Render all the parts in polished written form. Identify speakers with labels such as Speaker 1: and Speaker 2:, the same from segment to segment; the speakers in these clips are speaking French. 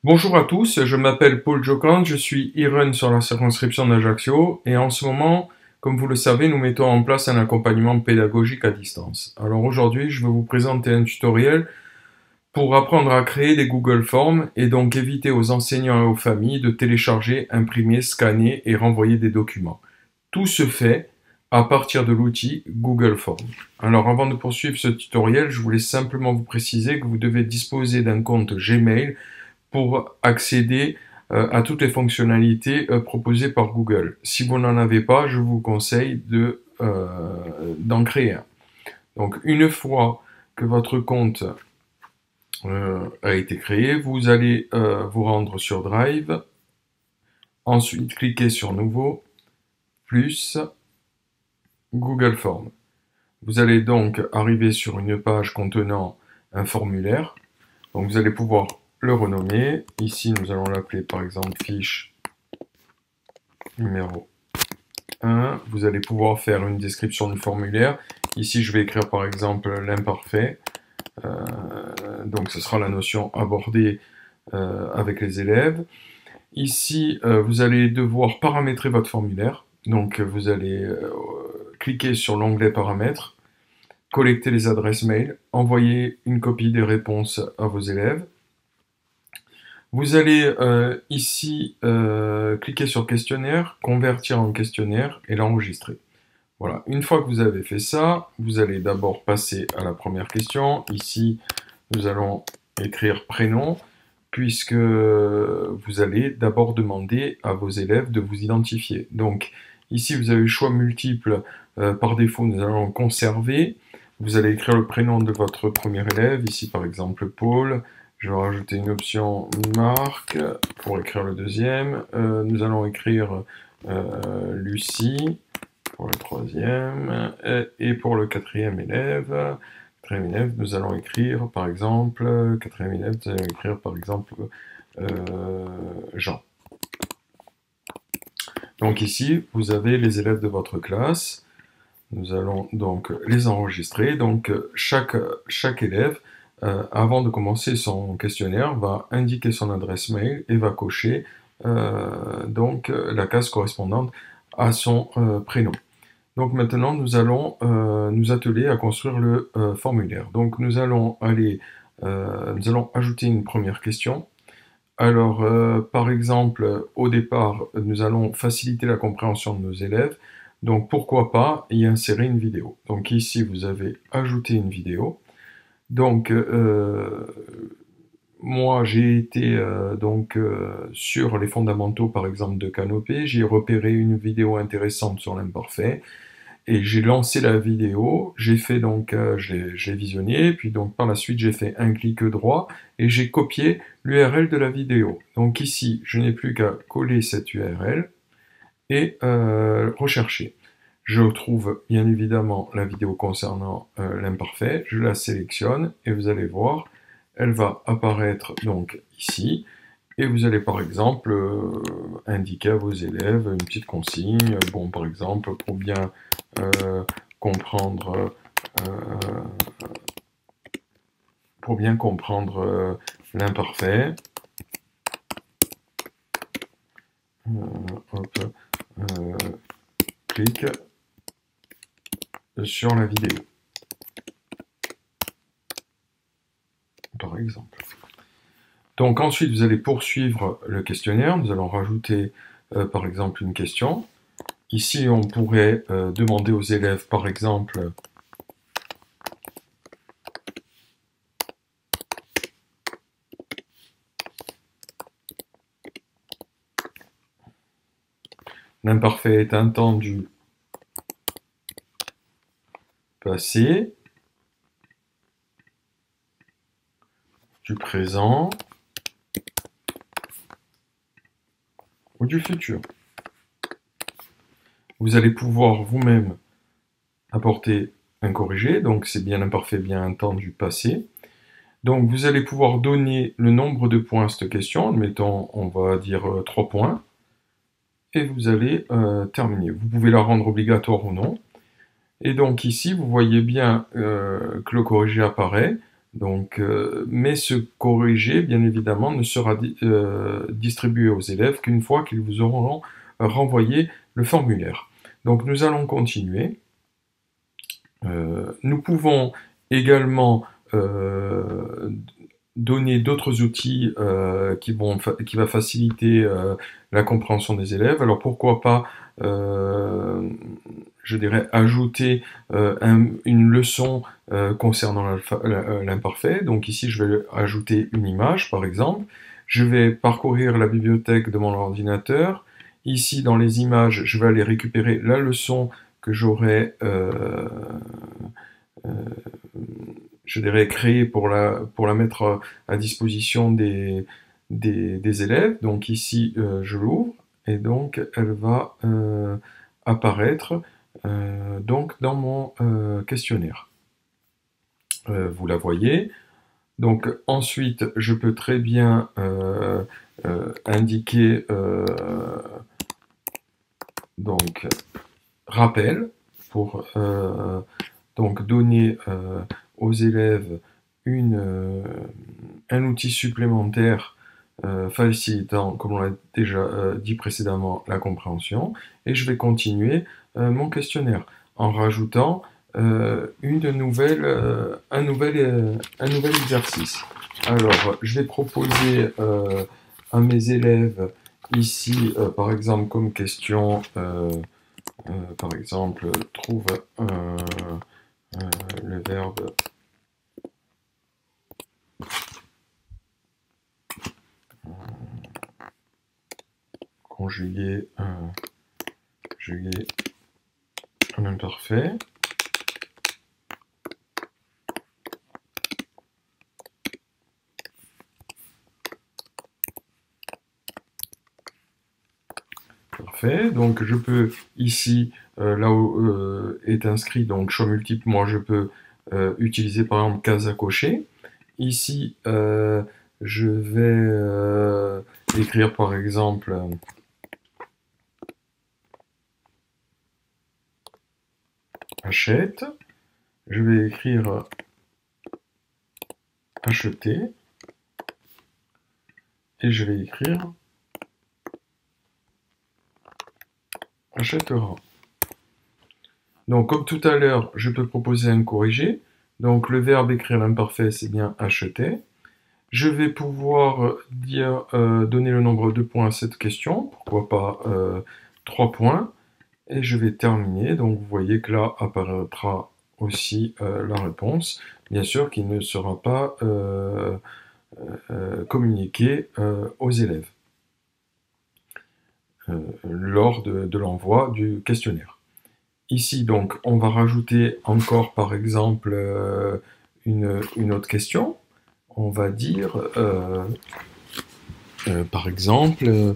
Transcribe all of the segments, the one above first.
Speaker 1: Bonjour à tous, je m'appelle Paul Jocand, je suis e-run sur la circonscription d'Ajaccio et en ce moment, comme vous le savez, nous mettons en place un accompagnement pédagogique à distance. Alors aujourd'hui, je vais vous présenter un tutoriel pour apprendre à créer des Google Forms et donc éviter aux enseignants et aux familles de télécharger, imprimer, scanner et renvoyer des documents. Tout se fait à partir de l'outil Google Forms. Alors avant de poursuivre ce tutoriel, je voulais simplement vous préciser que vous devez disposer d'un compte Gmail pour accéder à toutes les fonctionnalités proposées par Google. Si vous n'en avez pas, je vous conseille d'en créer un. Donc une fois que votre compte a été créé, vous allez vous rendre sur Drive, ensuite cliquez sur Nouveau, plus Google Forms. Vous allez donc arriver sur une page contenant un formulaire. Donc vous allez pouvoir le renommer. Ici, nous allons l'appeler par exemple fiche numéro 1. Vous allez pouvoir faire une description du formulaire. Ici, je vais écrire par exemple l'imparfait. Donc ce sera la notion abordée avec les élèves. Ici, vous allez devoir paramétrer votre formulaire. Donc vous allez cliquer sur l'onglet paramètres, collecter les adresses mail, envoyer une copie des réponses à vos élèves. Vous allez ici cliquer sur questionnaire, convertir en questionnaire et l'enregistrer. Voilà, une fois que vous avez fait ça, vous allez d'abord passer à la première question. Ici, nous allons écrire prénom, puisque vous allez d'abord demander à vos élèves de vous identifier. Donc ici, vous avez le choix multiple. Par défaut, nous allons conserver. Vous allez écrire le prénom de votre premier élève, ici par exemple Paul. Je vais rajouter une option Marc pour écrire le deuxième. Nous allons écrire Lucie pour le troisième. Et pour le quatrième élève, nous allons écrire par exemple, Jean. Donc ici, vous avez les élèves de votre classe. Nous allons donc les enregistrer. Donc chaque élève, avant de commencer son questionnaire, va indiquer son adresse mail et va cocher donc la case correspondante à son prénom. Donc maintenant, nous allons nous atteler à construire le formulaire. Donc nous allons ajouter une première question. Alors, par exemple, au départ, nous allons faciliter la compréhension de nos élèves. Donc, pourquoi pas y insérer une vidéo. Donc ici, vous avez ajouté une vidéo. Donc, moi, j'ai été sur les fondamentaux, par exemple, de Canopé. J'ai repéré une vidéo intéressante sur l'imparfait. Et j'ai lancé la vidéo, j'ai fait donc, j'ai visionné, puis donc par la suite j'ai fait un clic droit et j'ai copié l'URL de la vidéo. Donc ici, je n'ai plus qu'à coller cette URL et rechercher. Je trouve bien évidemment la vidéo concernant l'imparfait, je la sélectionne et vous allez voir, elle va apparaître donc ici. Et vous allez par exemple indiquer à vos élèves une petite consigne, bon par exemple pour bien euh, comprendre l'imparfait. Hop, clique sur la vidéo, par exemple. Donc ensuite, vous allez poursuivre le questionnaire. Nous allons rajouter, par exemple, une question. Ici, on pourrait demander aux élèves, par exemple, l'imparfait est un temps du passé, du présent ou du futur. Vous allez pouvoir vous-même apporter un corrigé, donc c'est bien l'imparfait, bien un temps du passé. Donc vous allez pouvoir donner le nombre de points à cette question, admettons on va dire 3 points, et vous allez terminer. Vous pouvez la rendre obligatoire ou non. Et donc ici, vous voyez bien que le corrigé apparaît. Donc, mais ce corrigé, bien évidemment, ne sera distribué aux élèves qu'une fois qu'ils vous auront renvoyé le formulaire. Donc, nous allons continuer. Nous pouvons également donner d'autres outils qui va faciliter la compréhension des élèves. Alors pourquoi pas, je dirais, ajouter une leçon concernant l'imparfait. Donc ici, je vais ajouter une image, par exemple. Je vais parcourir la bibliothèque de mon ordinateur. Ici, dans les images, je vais aller récupérer la leçon que j'aurais, je dirais, créée pour la mettre à disposition des élèves. Donc ici, je l'ouvre et donc elle va apparaître donc dans mon questionnaire. Vous la voyez. Donc ensuite, je peux très bien indiquer donc rappel pour donc donner aux élèves un outil supplémentaire facilitant, comme on l'a déjà dit précédemment, la compréhension. Et je vais continuer mon questionnaire en rajoutant un nouvel exercice. Alors, je vais proposer à mes élèves ici, par exemple, comme question, par exemple, trouve le verbe conjugué en imparfait. Parfait. Donc je peux ici, là où est inscrit donc choix multiple, moi je peux utiliser par exemple case à cocher. Ici, je vais écrire par exemple achète. Je vais écrire acheter. Et je vais écrire achètera. Donc comme tout à l'heure, je peux proposer un corrigé. Donc le verbe écrire l'imparfait, c'est bien acheter. Je vais pouvoir donner le nombre de points à cette question, pourquoi pas 3 points, et je vais terminer. Donc vous voyez que là apparaîtra aussi la réponse, bien sûr qui ne sera pas communiquée aux élèves lors de l'envoi du questionnaire. Ici donc on va rajouter encore par exemple une autre question. On va dire par exemple,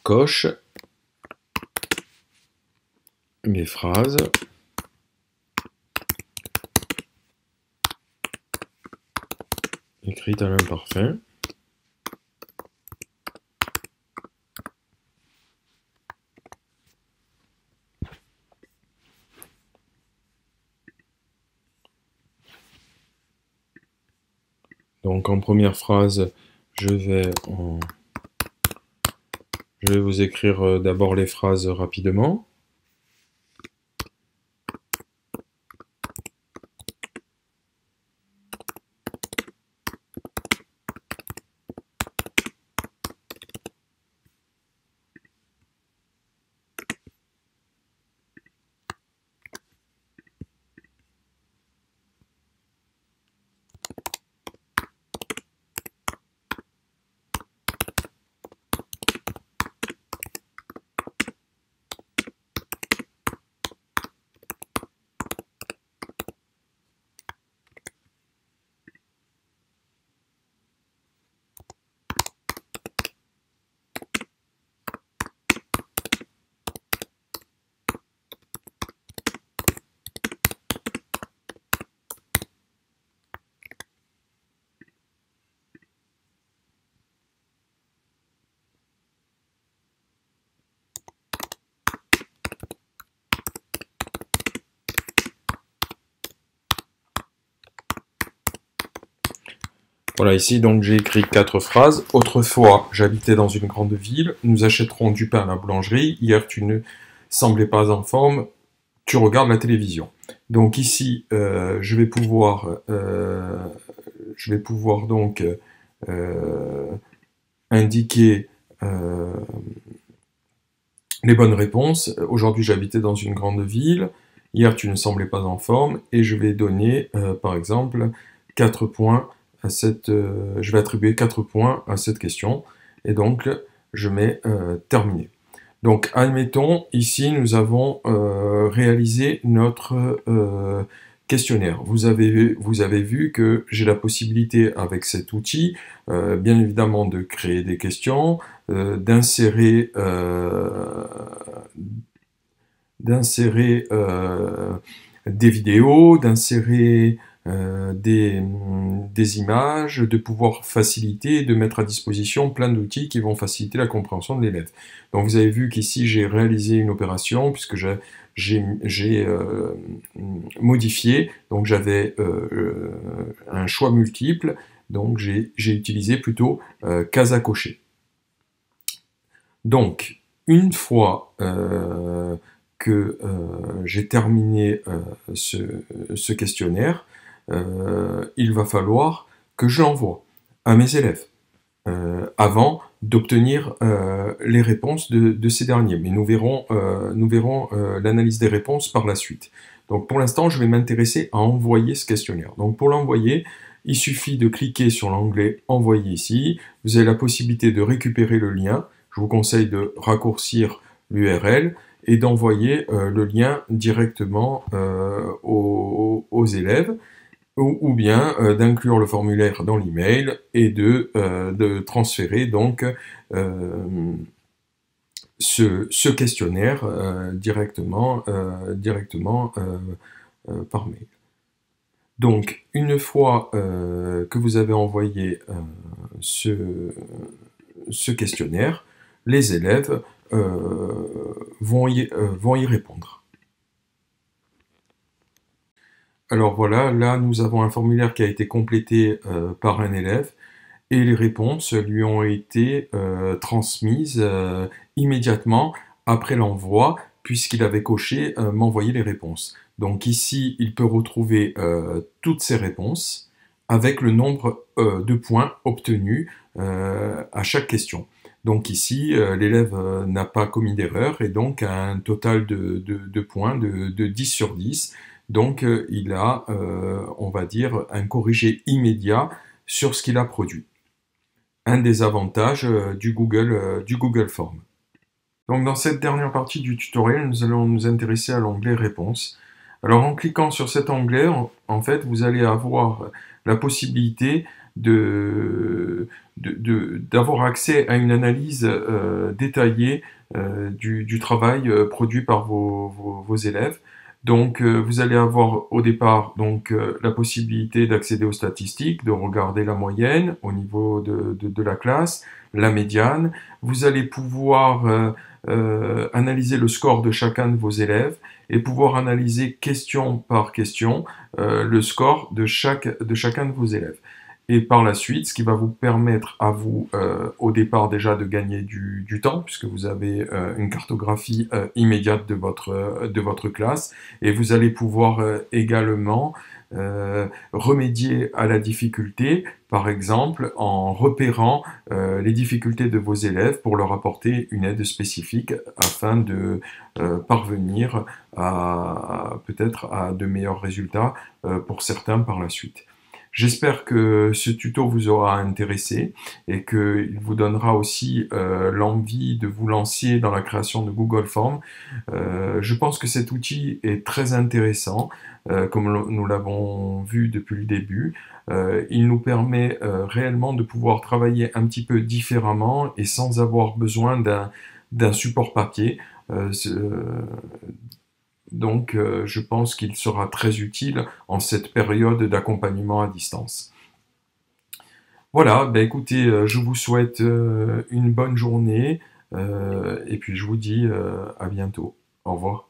Speaker 1: coche les phrases écrites à l'imparfait. Donc en première phrase, je vais vous écrire d'abord les phrases rapidement. Voilà, ici, donc, j'ai écrit 4 phrases. Autrefois, j'habitais dans une grande ville. Nous achèterons du pain à la boulangerie. Hier, tu ne semblais pas en forme. Tu regardes la télévision. Donc ici, je vais pouvoir donc indiquer les bonnes réponses. Aujourd'hui, j'habitais dans une grande ville. Hier, tu ne semblais pas en forme. Et je vais donner, par exemple, 4 points à cette... je vais attribuer 4 points à cette question. Et donc, je mets terminé. Donc, admettons, ici, nous avons réalisé notre questionnaire. Vous avez vu que j'ai la possibilité, avec cet outil, bien évidemment, de créer des questions, d'insérer des vidéos, d'insérer des images, de pouvoir faciliter, de mettre à disposition plein d'outils qui vont faciliter la compréhension de l'élève. Donc vous avez vu qu'ici j'ai réalisé une opération puisque j'ai modifié, donc j'avais un choix multiple, donc j'ai utilisé plutôt case à cocher. Donc, une fois que j'ai terminé ce questionnaire, il va falloir que je l'envoie à mes élèves avant d'obtenir les réponses de ces derniers. Mais nous verrons l'analyse des réponses par la suite. Donc pour l'instant, je vais m'intéresser à envoyer ce questionnaire. Donc pour l'envoyer, il suffit de cliquer sur l'onglet « Envoyer » ici. Vous avez la possibilité de récupérer le lien. Je vous conseille de raccourcir l'URL et d'envoyer le lien directement aux élèves, ou bien d'inclure le formulaire dans l'email et de transférer donc ce questionnaire directement par mail. Donc, une fois que vous avez envoyé ce questionnaire, les élèves vont y répondre. Alors voilà, là nous avons un formulaire qui a été complété par un élève et les réponses lui ont été transmises immédiatement après l'envoi puisqu'il avait coché « M'envoyer les réponses ». Donc ici, il peut retrouver toutes ces réponses avec le nombre de points obtenus à chaque question. Donc ici, l'élève n'a pas commis d'erreur et donc a un total de points de 10 sur 10. Donc il a, on va dire, un corrigé immédiat sur ce qu'il a produit. Un des avantages du Google Form. Donc dans cette dernière partie du tutoriel, nous allons nous intéresser à l'onglet Réponses. Alors en cliquant sur cet onglet, en fait, vous allez avoir la possibilité d'avoir accès à une analyse détaillée du travail produit par vos élèves. Donc vous allez avoir au départ donc, la possibilité d'accéder aux statistiques, de regarder la moyenne au niveau de la classe, la médiane. Vous allez pouvoir analyser le score de chacun de vos élèves et pouvoir analyser question par question le score de chacun de vos élèves. Et par la suite, ce qui va vous permettre à vous, au départ déjà, de gagner du temps, puisque vous avez une cartographie immédiate de votre classe, et vous allez pouvoir également remédier à la difficulté, par exemple en repérant les difficultés de vos élèves pour leur apporter une aide spécifique afin de parvenir peut-être à de meilleurs résultats pour certains par la suite. J'espère que ce tuto vous aura intéressé et qu'il vous donnera aussi l'envie de vous lancer dans la création de Google Forms. Je pense que cet outil est très intéressant, comme nous l'avons vu depuis le début. Il nous permet réellement de pouvoir travailler un petit peu différemment et sans avoir besoin d'un support papier. Donc, je pense qu'il sera très utile en cette période d'accompagnement à distance. Voilà, ben écoutez, je vous souhaite une bonne journée et puis je vous dis à bientôt. Au revoir.